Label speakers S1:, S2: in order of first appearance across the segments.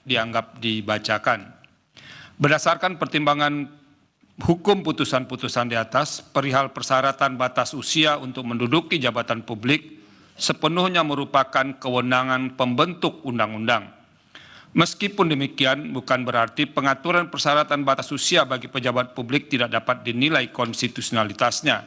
S1: dianggap dibacakan. Berdasarkan pertimbangan hukum putusan-putusan di atas, perihal persyaratan batas usia untuk menduduki jabatan publik sepenuhnya merupakan kewenangan pembentuk undang-undang. Meskipun demikian, bukan berarti pengaturan persyaratan batas usia bagi pejabat publik tidak dapat dinilai konstitusionalitasnya.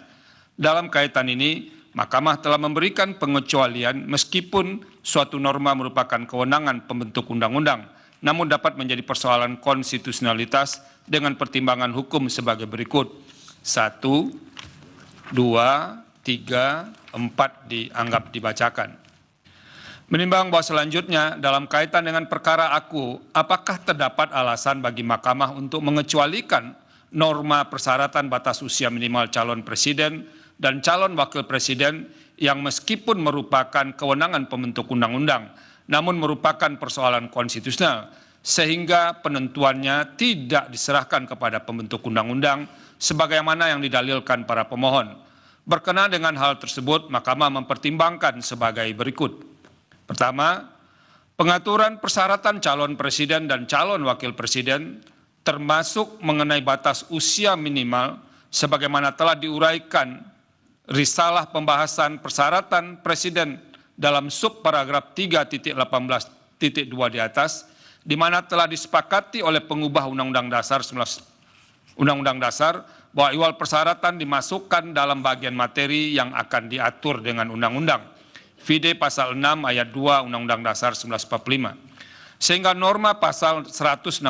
S1: Dalam kaitan ini, Mahkamah telah memberikan pengecualian meskipun suatu norma merupakan kewenangan pembentuk undang-undang, namun dapat menjadi persoalan konstitusionalitas dengan pertimbangan hukum sebagai berikut. 1, 2, 3, 4 dianggap dibacakan. Menimbang bahwa selanjutnya dalam kaitan dengan perkara aku, apakah terdapat alasan bagi Mahkamah untuk mengecualikan norma persyaratan batas usia minimal calon presiden dan calon wakil presiden yang meskipun merupakan kewenangan pembentuk undang-undang, namun merupakan persoalan konstitusional, sehingga penentuannya tidak diserahkan kepada pembentuk undang-undang sebagaimana yang didalilkan para pemohon. Berkenaan dengan hal tersebut, Mahkamah mempertimbangkan sebagai berikut. Pertama, pengaturan persyaratan calon presiden dan calon wakil presiden termasuk mengenai batas usia minimal sebagaimana telah diuraikan risalah pembahasan persyaratan presiden dalam subparagraf 3.18.2 di atas, di mana telah disepakati oleh pengubah Undang-Undang Dasar bahwa iwal persyaratan dimasukkan dalam bagian materi yang akan diatur dengan undang-undang. Vide pasal 6 ayat 2 Undang-Undang Dasar 1945. Sehingga norma pasal 169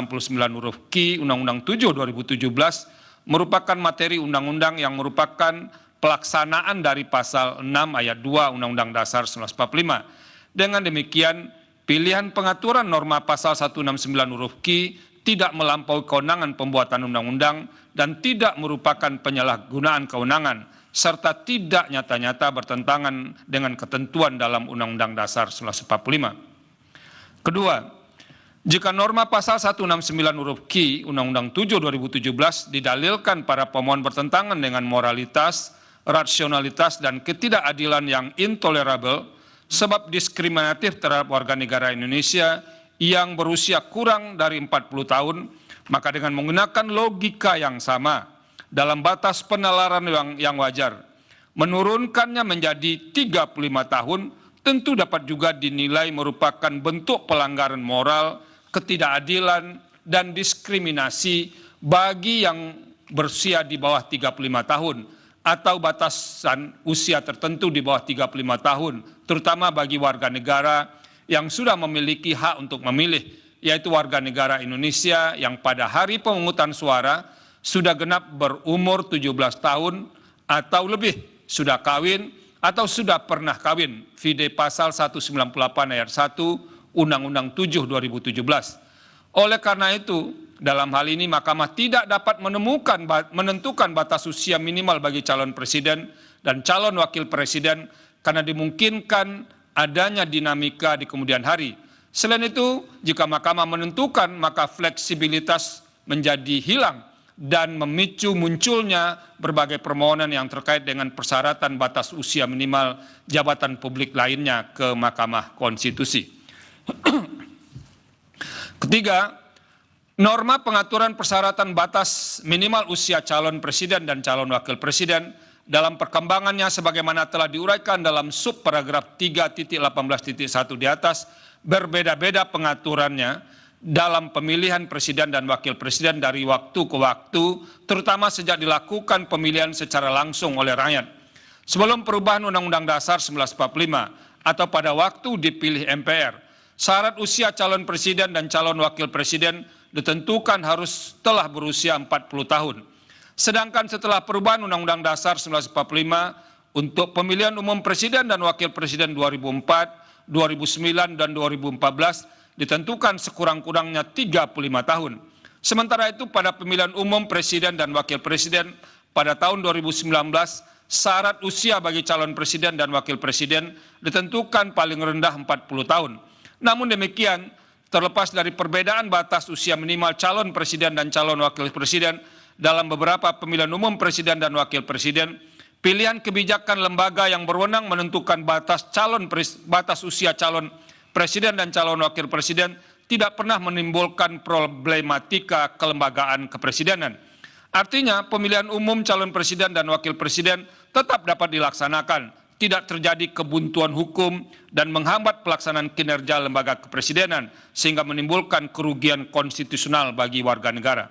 S1: huruf Q Undang-Undang 7 2017 merupakan materi undang-undang yang merupakan pelaksanaan dari pasal 6 ayat 2 Undang-Undang Dasar 1945. Dengan demikian, pilihan pengaturan norma pasal 169 huruf Q tidak melampaui kewenangan pembuatan undang-undang dan tidak merupakan penyalahgunaan kewenangan, serta tidak nyata-nyata bertentangan dengan ketentuan dalam Undang-Undang Dasar 1945. Kedua, jika norma pasal 169 huruf Q Undang-Undang 7 2017 didalilkan para pemohon bertentangan dengan moralitas, rasionalitas, dan ketidakadilan yang intolerabel, sebab diskriminatif terhadap warga negara Indonesia yang berusia kurang dari 40 tahun, maka dengan menggunakan logika yang sama, dalam batas penalaran yang wajar, menurunkannya menjadi 35 tahun, tentu dapat juga dinilai merupakan bentuk pelanggaran moral, ketidakadilan, dan diskriminasi bagi yang berusia di bawah 35 tahun, atau batasan usia tertentu di bawah 35 tahun, terutama bagi warga negara yang sudah memiliki hak untuk memilih, yaitu warga negara Indonesia yang pada hari pemungutan suara sudah genap berumur 17 tahun atau lebih, sudah kawin atau sudah pernah kawin, vide pasal 198 ayat 1 Undang-Undang 7 2017. Oleh karena itu, dalam hal ini Mahkamah tidak dapat menentukan batas usia minimal bagi calon presiden dan calon wakil presiden karena dimungkinkan adanya dinamika di kemudian hari. Selain itu, jika Mahkamah menentukan, maka fleksibilitas menjadi hilang dan memicu munculnya berbagai permohonan yang terkait dengan persyaratan batas usia minimal jabatan publik lainnya ke Mahkamah Konstitusi. Ketiga, norma pengaturan persyaratan batas minimal usia calon presiden dan calon wakil presiden dalam perkembangannya sebagaimana telah diuraikan dalam subparagraf 3.18.1 di atas berbeda-beda pengaturannya dalam pemilihan presiden dan wakil presiden dari waktu ke waktu, terutama sejak dilakukan pemilihan secara langsung oleh rakyat. Sebelum perubahan Undang-Undang Dasar 1945 atau pada waktu dipilih MPR, syarat usia calon presiden dan calon wakil presiden ditentukan harus telah berusia 40 tahun. Sedangkan setelah perubahan Undang-Undang Dasar 1945 untuk pemilihan umum presiden dan wakil presiden 2004, 2009, dan 2014 ditentukan sekurang-kurangnya 35 tahun. Sementara itu pada pemilihan umum presiden dan wakil presiden pada tahun 2019, syarat usia bagi calon presiden dan wakil presiden ditentukan paling rendah 40 tahun. Namun demikian, terlepas dari perbedaan batas usia minimal calon presiden dan calon wakil presiden dalam beberapa pemilihan umum presiden dan wakil presiden, pilihan kebijakan lembaga yang berwenang menentukan batas usia calon presiden dan calon wakil presiden tidak pernah menimbulkan problematika kelembagaan kepresidenan. Artinya, pemilihan umum calon presiden dan wakil presiden tetap dapat dilaksanakan, tidak terjadi kebuntuan hukum dan menghambat pelaksanaan kinerja lembaga kepresidenan, sehingga menimbulkan kerugian konstitusional bagi warga negara.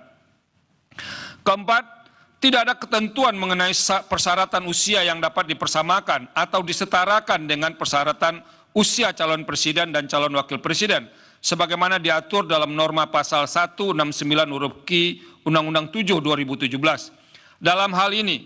S1: Keempat, tidak ada ketentuan mengenai persyaratan usia yang dapat dipersamakan atau disetarakan dengan persyaratan usia calon presiden dan calon wakil presiden, sebagaimana diatur dalam norma pasal 169 huruf Q Undang-Undang 7 2017. Dalam hal ini,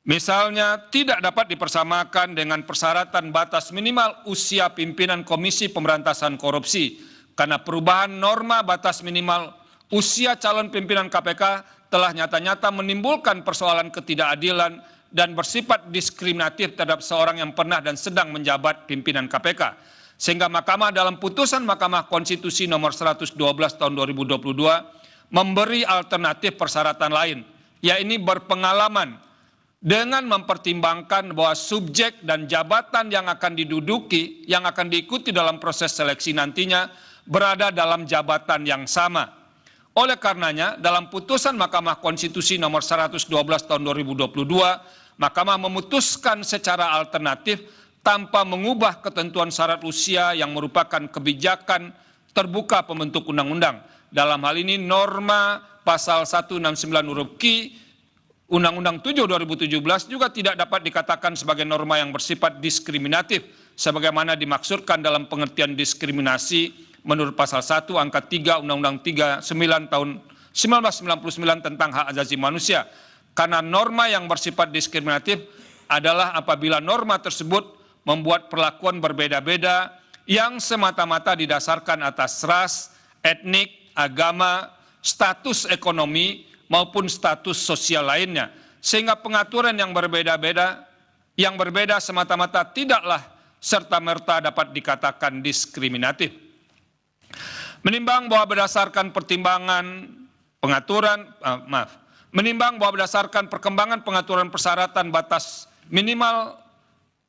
S1: misalnya tidak dapat dipersamakan dengan persyaratan batas minimal usia pimpinan Komisi Pemberantasan Korupsi, karena perubahan norma batas minimal usia calon pimpinan KPK telah nyata-nyata menimbulkan persoalan ketidakadilan dan bersifat diskriminatif terhadap seorang yang pernah dan sedang menjabat pimpinan KPK. Sehingga Mahkamah dalam putusan Mahkamah Konstitusi nomor 112 tahun 2022 memberi alternatif persyaratan lain, yaitu berpengalaman dengan mempertimbangkan bahwa subjek dan jabatan yang akan diduduki, yang akan diikuti dalam proses seleksi nantinya berada dalam jabatan yang sama. Oleh karenanya, dalam putusan Mahkamah Konstitusi nomor 112 tahun 2022, Mahkamah memutuskan secara alternatif tanpa mengubah ketentuan syarat usia yang merupakan kebijakan terbuka pembentuk undang-undang. Dalam hal ini norma pasal 169 huruf Q Undang-Undang 7 2017 juga tidak dapat dikatakan sebagai norma yang bersifat diskriminatif sebagaimana dimaksudkan dalam pengertian diskriminasi menurut pasal 1 angka 3 Undang-Undang 39 tahun 1999 tentang hak asasi manusia. Karena norma yang bersifat diskriminatif adalah apabila norma tersebut membuat perlakuan berbeda-beda yang semata-mata didasarkan atas ras, etnik, agama, status ekonomi, maupun status sosial lainnya. Sehingga pengaturan yang berbeda semata-mata tidaklah serta-merta dapat dikatakan diskriminatif. Menimbang bahwa berdasarkan perkembangan pengaturan persyaratan batas minimal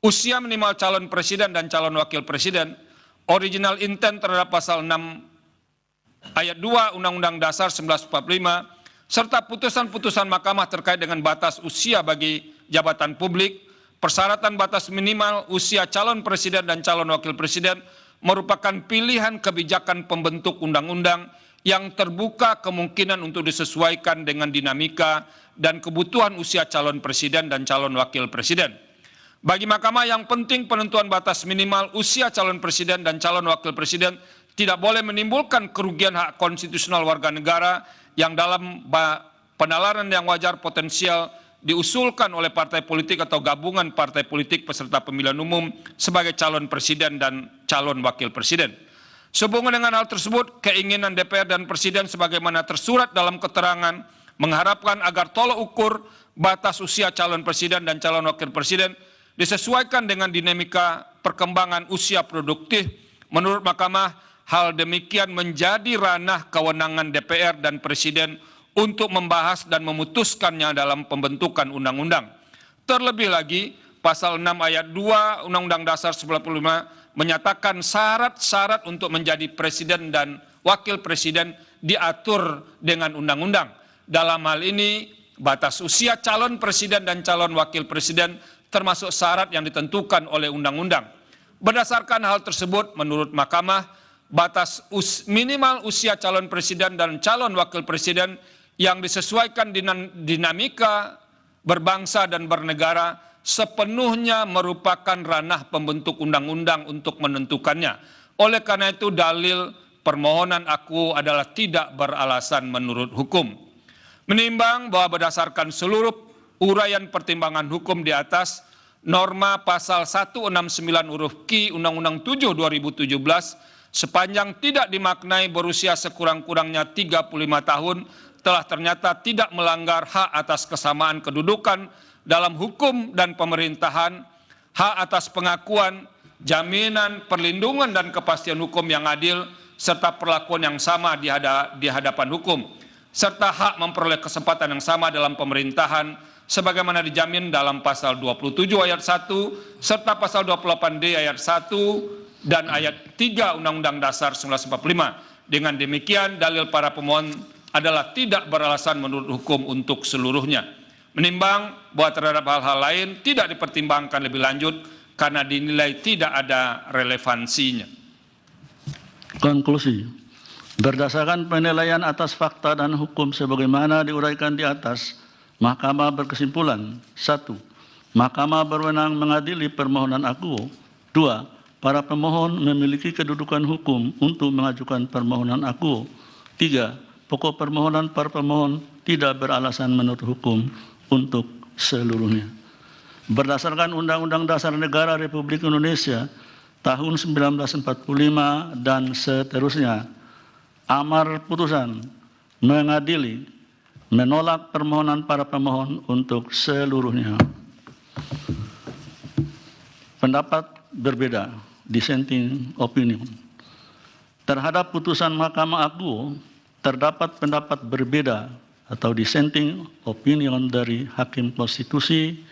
S1: usia minimal calon presiden dan calon wakil presiden, original intent terhadap pasal 6 ayat 2 Undang-Undang Dasar 1945, serta putusan-putusan Mahkamah terkait dengan batas usia bagi jabatan publik, persyaratan batas minimal usia calon presiden dan calon wakil presiden merupakan pilihan kebijakan pembentuk undang-undang yang terbuka kemungkinan untuk disesuaikan dengan dinamika dan kebutuhan usia calon presiden dan calon wakil presiden. Bagi Mahkamah yang penting penentuan batas minimal usia calon presiden dan calon wakil presiden tidak boleh menimbulkan kerugian hak konstitusional warga negara yang dalam penalaran yang wajar potensial diusulkan oleh partai politik atau gabungan partai politik peserta pemilihan umum sebagai calon presiden dan calon wakil presiden. Sehubungan dengan hal tersebut, keinginan DPR dan Presiden sebagaimana tersurat dalam keterangan mengharapkan agar tolok ukur batas usia calon presiden dan calon wakil presiden disesuaikan dengan dinamika perkembangan usia produktif. Menurut Mahkamah, hal demikian menjadi ranah kewenangan DPR dan Presiden untuk membahas dan memutuskannya dalam pembentukan undang-undang. Terlebih lagi, pasal 6 ayat 2 Undang-Undang Dasar 1945 menyatakan syarat-syarat untuk menjadi presiden dan wakil presiden diatur dengan undang-undang. Dalam hal ini, batas usia calon presiden dan calon wakil presiden termasuk syarat yang ditentukan oleh undang-undang. Berdasarkan hal tersebut, menurut Mahkamah, batas minimal usia calon presiden dan calon wakil presiden yang disesuaikan dengan dinamika berbangsa dan bernegara sepenuhnya merupakan ranah pembentuk undang-undang untuk menentukannya. Oleh karena itu, dalil permohonan aku adalah tidak beralasan menurut hukum. Menimbang bahwa berdasarkan seluruh uraian pertimbangan hukum di atas, norma pasal 169 huruf Q Undang-Undang 7 2017 sepanjang tidak dimaknai berusia sekurang-kurangnya 35 tahun telah ternyata tidak melanggar hak atas kesamaan kedudukan dalam hukum dan pemerintahan, hak atas pengakuan, jaminan, perlindungan dan kepastian hukum yang adil, serta perlakuan yang sama di hadapan hukum, serta hak memperoleh kesempatan yang sama dalam pemerintahan, sebagaimana dijamin dalam pasal 27 ayat 1, serta pasal 28D ayat 1, dan ayat 3 Undang-Undang Dasar 1945. Dengan demikian, dalil para pemohon adalah tidak beralasan menurut hukum untuk seluruhnya. Menimbang bahwa terhadap hal-hal lain tidak dipertimbangkan lebih lanjut karena dinilai tidak ada relevansinya.
S2: Konklusi. Berdasarkan penilaian atas fakta dan hukum sebagaimana diuraikan di atas, Mahkamah berkesimpulan: 1. Mahkamah berwenang mengadili permohonan akuo. 2. Para pemohon memiliki kedudukan hukum untuk mengajukan permohonan akuo. 3. Pokok permohonan para pemohon tidak beralasan menurut hukum untuk seluruhnya. Berdasarkan Undang-Undang Dasar Negara Republik Indonesia tahun 1945 dan seterusnya, amar putusan mengadili menolak permohonan para pemohon untuk seluruhnya. Pendapat berbeda, dissenting opinion. Terhadap putusan Mahkamah Akuo, terdapat pendapat berbeda atau dissenting opinion dari Hakim Konstitusi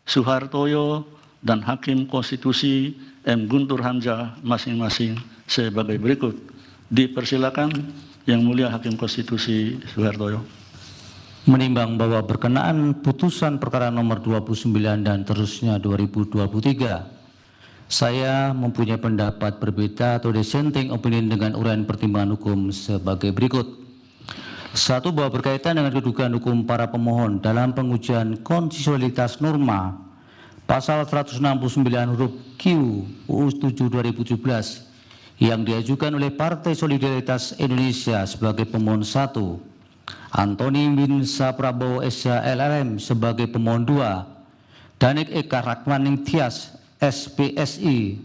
S2: Suhartoyo dan Hakim Konstitusi M. Guntur Hamzah masing-masing sebagai berikut. Dipersilakan Yang Mulia Hakim Konstitusi Suhartoyo.
S3: Menimbang bahwa berkenaan putusan perkara nomor 29 dan terusnya 2023, saya mempunyai pendapat berbeda atau dissenting opinion dengan uraian pertimbangan hukum sebagai berikut. 1. Bahwa berkaitan dengan kedudukan hukum para pemohon dalam pengujian konstitusionalitas norma pasal 169 huruf Q UU 7 2017 yang diajukan oleh Partai Solidaritas Indonesia sebagai pemohon 1, Antoni bin Prabowo SH LLM sebagai pemohon 2, Danik Eka Rakmaning Tias SPSI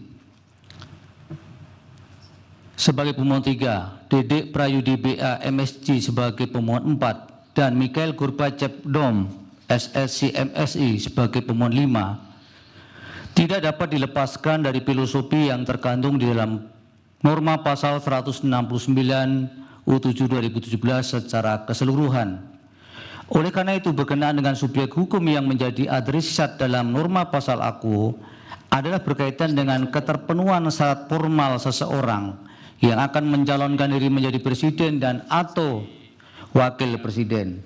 S3: sebagai pemohon 3, Dedek Prayudi BA MSC sebagai pemohon 4, dan Mikhail Gorbachev Dom SSC MSI sebagai pemohon 5, tidak dapat dilepaskan dari filosofi yang terkandung di dalam norma pasal 169 U7 2017 secara keseluruhan. Oleh karena itu, berkenaan dengan subjek hukum yang menjadi adresat dalam norma pasal Akuo adalah berkaitan dengan keterpenuhan syarat formal seseorang yang akan mencalonkan diri menjadi presiden dan atau wakil presiden.